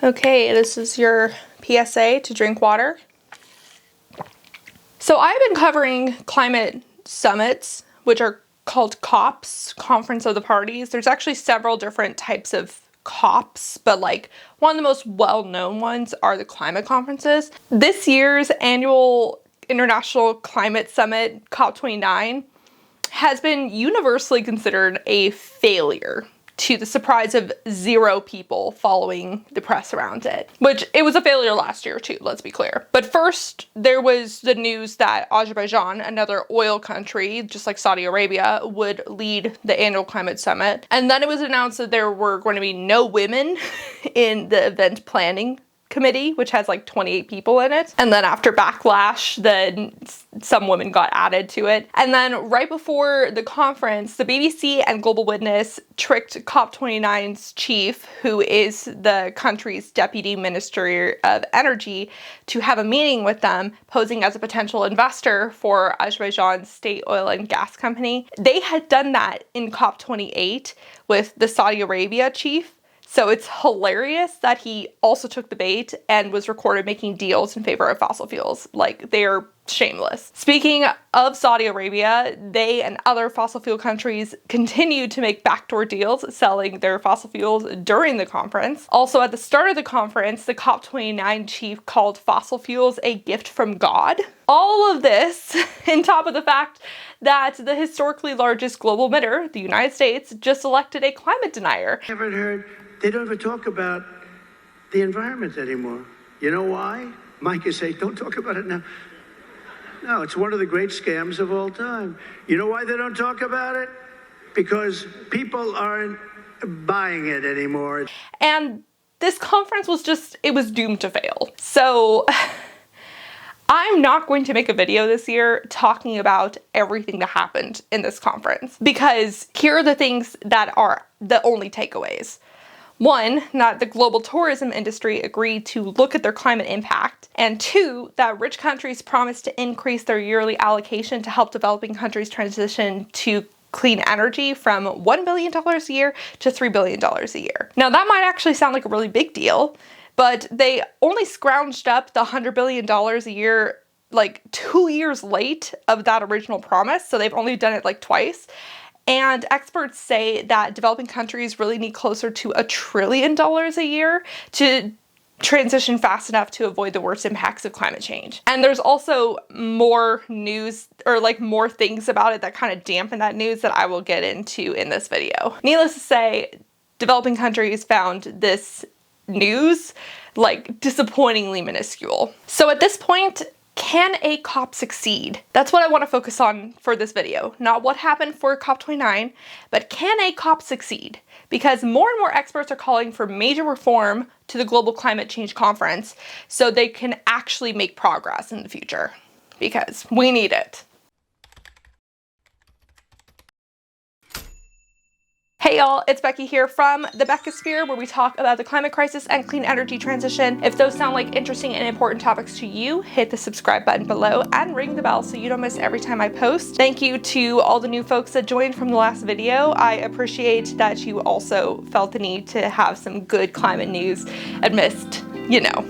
Okay, this is your PSA to drink water. So I've been covering climate summits, which are called COPs, Conference of the Parties. There's actually several different types of COPs, but like one of the most well-known ones are the climate conferences. This year's annual International Climate Summit, COP29, has been universally considered a failure, to the surprise of 0 people following the press around it. Which, it was a failure last year too, let's be clear. But first, there was the news that Azerbaijan, another oil country, just like Saudi Arabia, would lead the annual climate summit. And then it was announced that there were going to be no women in the event planning committee, which has like 28 people in it. And then after backlash, then some women got added to it. And then right before the conference, the BBC and Global Witness tricked COP29's chief, who is the country's deputy minister of energy, to have a meeting with them, posing as a potential investor for Azerbaijan's state oil and gas company. They had done that in COP28 with the Saudi Arabia chief. So it's hilarious that he also took the bait and was recorded making deals in favor of fossil fuels. Like, they're shameless. Speaking of Saudi Arabia, they and other fossil fuel countries continued to make backdoor deals selling their fossil fuels during the conference. Also, at the start of the conference, the COP29 chief called fossil fuels a gift from God. All of this on top of the fact that the historically largest global emitter, the United States, just elected a climate denier. Haven't heard. They don't even talk about the environment anymore. You know why? Mike is saying, don't talk about it now. No, it's one of the great scams of all time. You know why they don't talk about it? Because people aren't buying it anymore. And this conference was just, it was doomed to fail. So I'm not going to make a video this year talking about everything that happened in this conference, because here are the things that are the only takeaways. 1, that the global tourism industry agreed to look at their climate impact. And 2, that rich countries promised to increase their yearly allocation to help developing countries transition to clean energy from $1 billion a year to $3 billion a year. Now that might actually sound like a really big deal, but they only scrounged up the $100 billion a year like 2 years late of that original promise. So they've only done it like twice. And experts say that developing countries really need closer to $1 trillion a year to transition fast enough to avoid the worst impacts of climate change. And there's also more news, or like more things about it that kind of dampen that news that I will get into in this video. Needless to say, developing countries found this news like disappointingly minuscule. So at this point, can a COP succeed? That's what I want to focus on for this video. Not what happened for COP29, but can a COP succeed? Because more and more experts are calling for major reform to the Global Climate Change Conference so they can actually make progress in the future. Because we need it. Hey y'all, it's Becky here from the Beckosphere, where we talk about the climate crisis and clean energy transition. If those sound like interesting and important topics to you, hit the subscribe button below and ring the bell so you don't miss every time I post. Thank you to all the new folks that joined from the last video. I appreciate that you also felt the need to have some good climate news amidst, you know,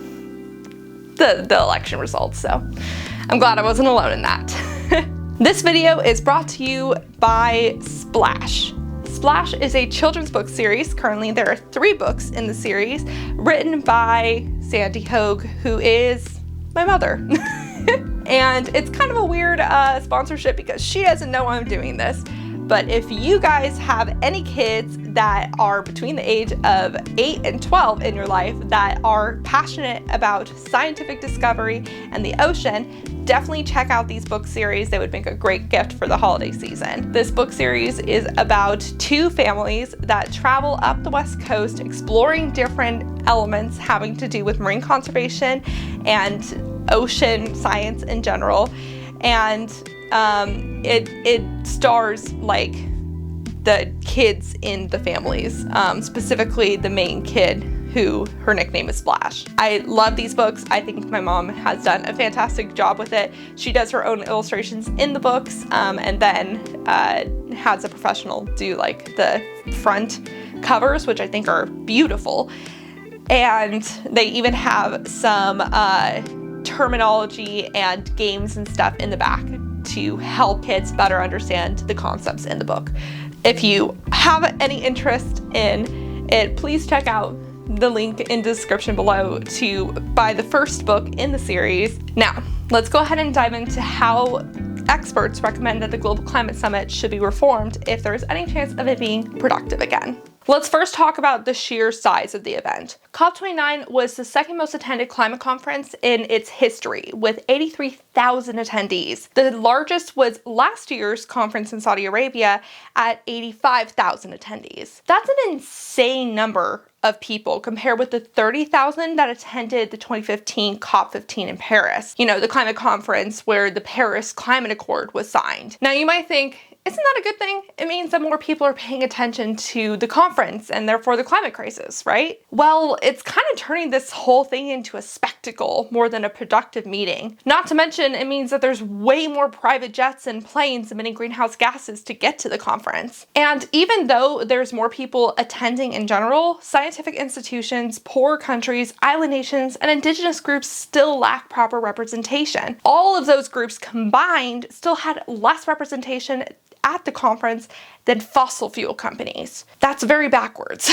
the election results. So I'm glad I wasn't alone in that. This video is brought to you by Splash. Splash is a children's book series. Currently, there are 3 books in the series, written by Sandy Hogue, who is my mother. And it's kind of a weird sponsorship because she doesn't know I'm doing this. But if you guys have any kids that are between the age of 8 and 12 in your life that are passionate about scientific discovery and the ocean, definitely check out these book series. They would make a great gift for the holiday season. This book series is about 2 families that travel up the West Coast exploring different elements having to do with marine conservation and ocean science in general. And it stars like the kids in the families, specifically the main kid, who her nickname is Splash. I love these books. I think my mom has done a fantastic job with it. She does her own illustrations in the books, and then has a professional do like the front covers, which I think are beautiful. And they even have some terminology and games and stuff in the back to help kids better understand the concepts in the book. If you have any interest in it, please check out the link in the description below to buy the first book in the series. Now, let's go ahead and dive into how experts recommend that the Global Climate Summit should be reformed if there is any chance of it being productive again. Let's first talk about the sheer size of the event. COP29 was the second most attended climate conference in its history, with 83,000 attendees. The largest was last year's conference in Saudi Arabia at 85,000 attendees. That's an insane number of people compared with the 30,000 that attended the 2015 COP15 in Paris. You know, the climate conference where the Paris Climate Accord was signed. Now you might think, isn't that a good thing? It means that more people are paying attention to the conference and therefore the climate crisis, right? Well, it's kind of turning this whole thing into a spectacle more than a productive meeting. Not to mention, it means that there's way more private jets and planes emitting greenhouse gases to get to the conference. And even though there's more people attending in general, scientific institutions, poor countries, island nations, and indigenous groups still lack proper representation. All of those groups combined still had less representation at the conference than fossil fuel companies. That's very backwards.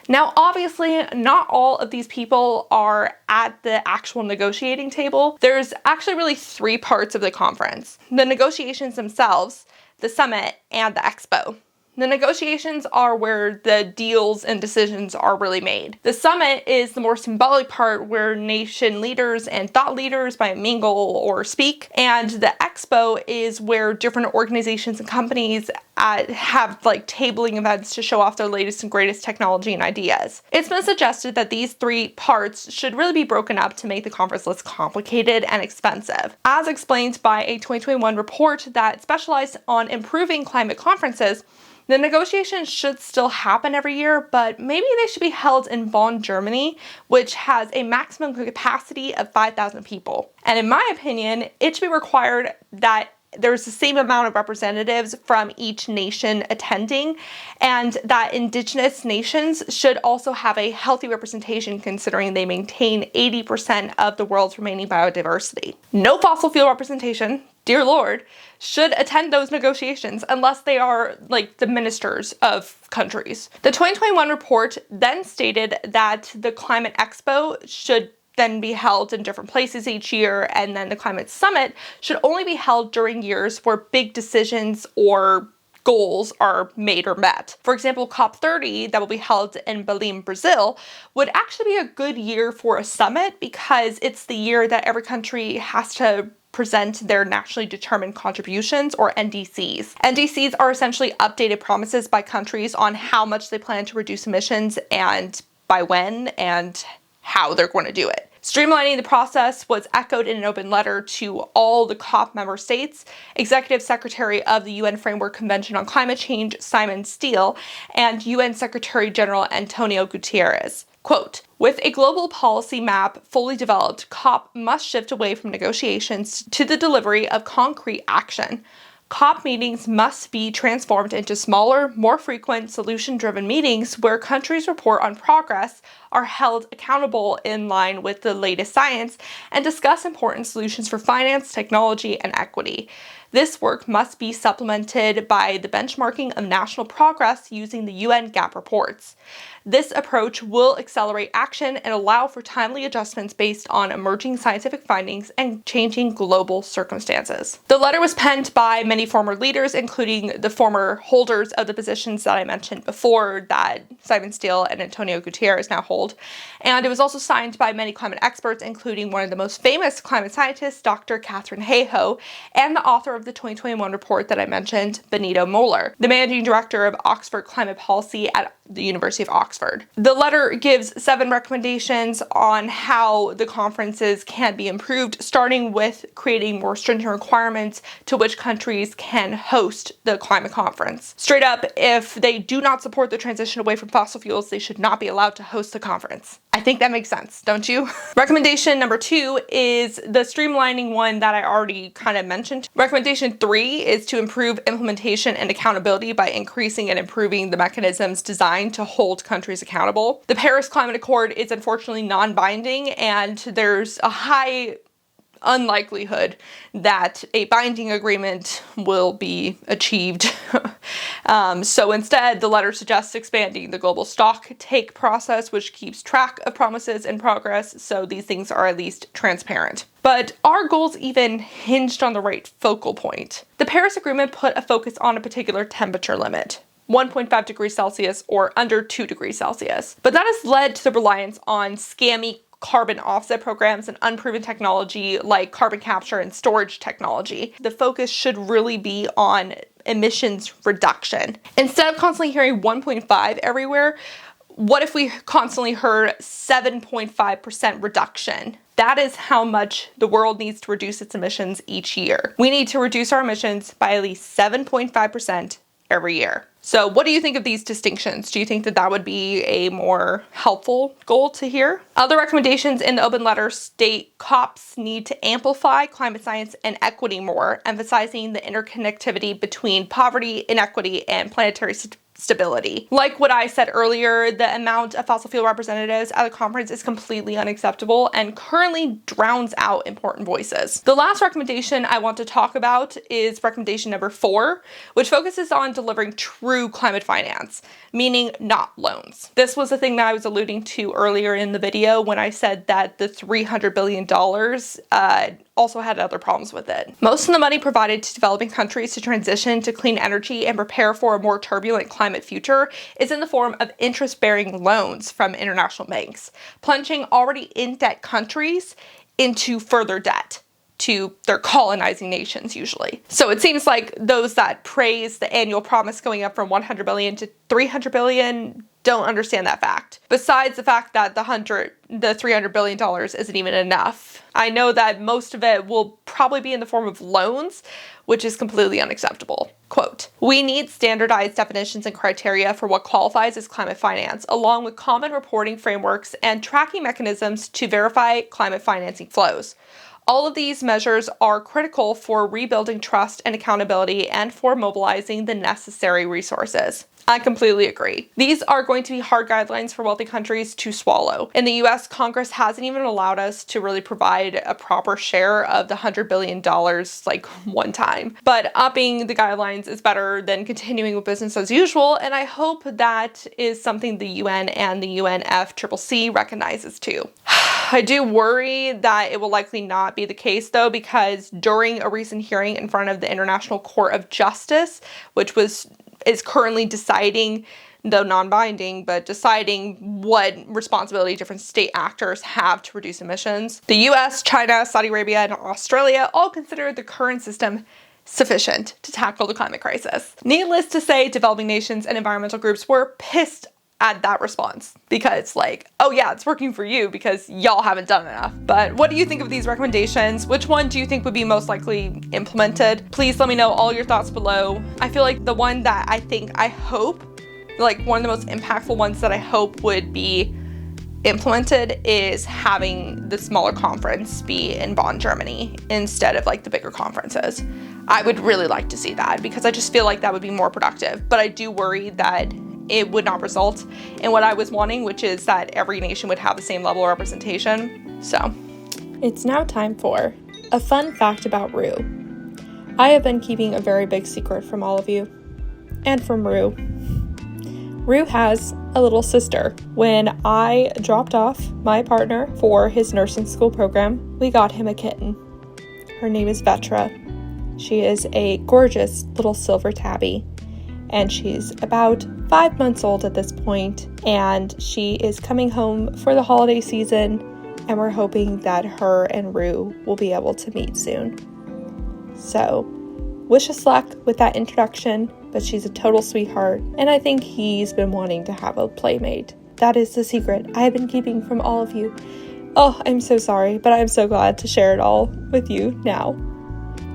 Now, obviously, not all of these people are at the actual negotiating table. There's actually really three parts of the conference: the negotiations themselves, the summit, and the expo. The negotiations are where the deals and decisions are really made. The summit is the more symbolic part where nation leaders and thought leaders might mingle or speak. And the expo is where different organizations and companies have like tabling events to show off their latest and greatest technology and ideas. It's been suggested that these three parts should really be broken up to make the conference less complicated and expensive. As explained by a 2021 report that specialized on improving climate conferences, the negotiations should still happen every year, but maybe they should be held in Bonn, Germany, which has a maximum capacity of 5,000 people. And in my opinion, it should be required that there's the same amount of representatives from each nation attending, and that indigenous nations should also have a healthy representation considering they maintain 80% of the world's remaining biodiversity. No fossil fuel representation, dear Lord, should attend those negotiations unless they are like the ministers of countries. The 2021 report then stated that the Climate Expo should then be held in different places each year, and then the Climate Summit should only be held during years where big decisions or goals are made or met. For example, COP30 that will be held in Belém, Brazil, would actually be a good year for a summit because it's the year that every country has to present their nationally determined contributions, or NDCs. NDCs are essentially updated promises by countries on how much they plan to reduce emissions and by when and how they're going to do it. Streamlining the process was echoed in an open letter to all the COP member states. Executive Secretary of the UN Framework Convention on Climate Change, Simon Steele, and UN Secretary General Antonio Guterres. Quote, with a global policy map fully developed, COP must shift away from negotiations to the delivery of concrete action. COP meetings must be transformed into smaller, more frequent, solution-driven meetings where countries report on progress, are held accountable in line with the latest science, and discuss important solutions for finance, technology, and equity. This work must be supplemented by the benchmarking of national progress using the UN GAP reports. This approach will accelerate action and allow for timely adjustments based on emerging scientific findings and changing global circumstances. The letter was penned by many former leaders, including the former holders of the positions that I mentioned before that Simon Steele and Antonio Guterres now hold. And it was also signed by many climate experts, including one of the most famous climate scientists, Dr. Katharine Hayhoe, and the author of the 2021 report that I mentioned, Benito Moller, the managing director of Oxford Climate Policy at the University of Oxford. The letter gives 7 recommendations on how the conferences can be improved, starting with creating more stringent requirements to which countries can host the climate conference. Straight up, if they do not support the transition away from fossil fuels, they should not be allowed to host the conference. I think that makes sense, don't you? Recommendation number 2 is the streamlining one that I already kind of mentioned. Recommendation 3 is to improve implementation and accountability by increasing and improving the mechanisms designed to hold countries accountable. The Paris Climate Accord is unfortunately non-binding, and there's a high unlikelihood that a binding agreement will be achieved. So instead, the letter suggests expanding the global stock take process, which keeps track of promises and progress, so these things are at least transparent. But are goals even hinged on the right focal point? The Paris Agreement put a focus on a particular temperature limit, 1.5 degrees Celsius or under 2 degrees Celsius. But that has led to the reliance on scammy carbon offset programs and unproven technology like carbon capture and storage technology. The focus should really be on emissions reduction. Instead of constantly hearing 1.5 everywhere, what if we constantly heard 7.5% reduction? That is how much the world needs to reduce its emissions each year. We need to reduce our emissions by at least 7.5% every year. So what do you think of these distinctions? Do you think that that would be a more helpful goal to hear? Other recommendations in the open letter state COPs need to amplify climate science and equity more, emphasizing the interconnectivity between poverty, inequity, and planetary stability. Like what I said earlier, the amount of fossil fuel representatives at the conference is completely unacceptable and currently drowns out important voices. The last recommendation I want to talk about is recommendation number 4, which focuses on delivering true climate finance, meaning not loans. This was the thing that I was alluding to earlier in the video when I said that the $300 billion also had other problems with it. Most of the money provided to developing countries to transition to clean energy and prepare for a more turbulent climate future is in the form of interest-bearing loans from international banks, plunging already in debt countries into further debt to their colonizing nations usually. So it seems like those that praise the annual promise going up from 100 billion to 300 billion don't understand that fact. Besides the fact that the $300 billion isn't even enough. I know that most of it will probably be in the form of loans, which is completely unacceptable. Quote, "We need standardized definitions and criteria for what qualifies as climate finance, along with common reporting frameworks and tracking mechanisms to verify climate financing flows. All of these measures are critical for rebuilding trust and accountability and for mobilizing the necessary resources." I completely agree. These are going to be hard guidelines for wealthy countries to swallow. In the US, Congress hasn't even allowed us to really provide a proper share of the $100 billion like one time. But upping the guidelines is better than continuing with business as usual, and I hope that is something the UN and the UNFCCC recognizes too. I do worry that it will likely not be the case though, because during a recent hearing in front of the International Court of Justice, which is currently deciding, though non-binding, but deciding what responsibility different state actors have to reduce emissions, the US, China, Saudi Arabia, and Australia all consider the current system sufficient to tackle the climate crisis. Needless to say, developing nations and environmental groups were pissed at that response because oh yeah, it's working for you because y'all haven't done enough. But what do you think of these recommendations? Which one do you think would be most likely implemented? Please let me know all your thoughts below. I feel like the one that I hope, one of the most impactful ones that I hope would be implemented is having the smaller conference be in Bonn, Germany instead of the bigger conferences. I would really like to see that because I just feel like that would be more productive. But I do worry that it would not result in what I was wanting, which is that every nation would have the same level of representation. So it's now time for a fun fact about Rue. I have been keeping a very big secret from all of you and from Rue. Rue has a little sister. When I dropped off my partner for his nursing school program, we got him a kitten. Her name is Vetra. She is a gorgeous little silver tabby, and she's about 5 months old at this point, and she is coming home for the holiday season, and we're hoping that her and Rue will be able to meet soon. So, wish us luck with that introduction, but she's a total sweetheart, and I think he's been wanting to have a playmate. That is the secret I have been keeping from all of you. Oh, I'm so sorry, but I'm so glad to share it all with you now.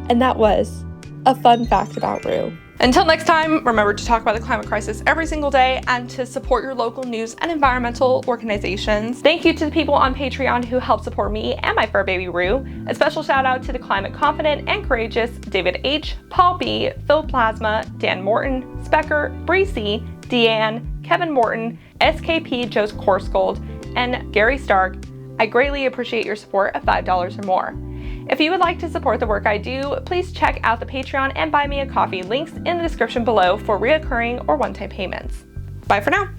And that was a fun fact about Rue. Until next time, remember to talk about the climate crisis every single day and to support your local news and environmental organizations. Thank you to the people on Patreon who help support me and my fur baby Rue. A special shout out to the climate confident and courageous David H., Paul B., Phil Plasma, Dan Morton, Specker, Breezy, Deanne, Kevin Morton, SKP Joe's Coursegold, and Gary Stark. I greatly appreciate your support of $5 or more. If you would like to support the work I do, please check out the Patreon and buy me a coffee, links in the description below for reoccurring or one-time payments. Bye for now.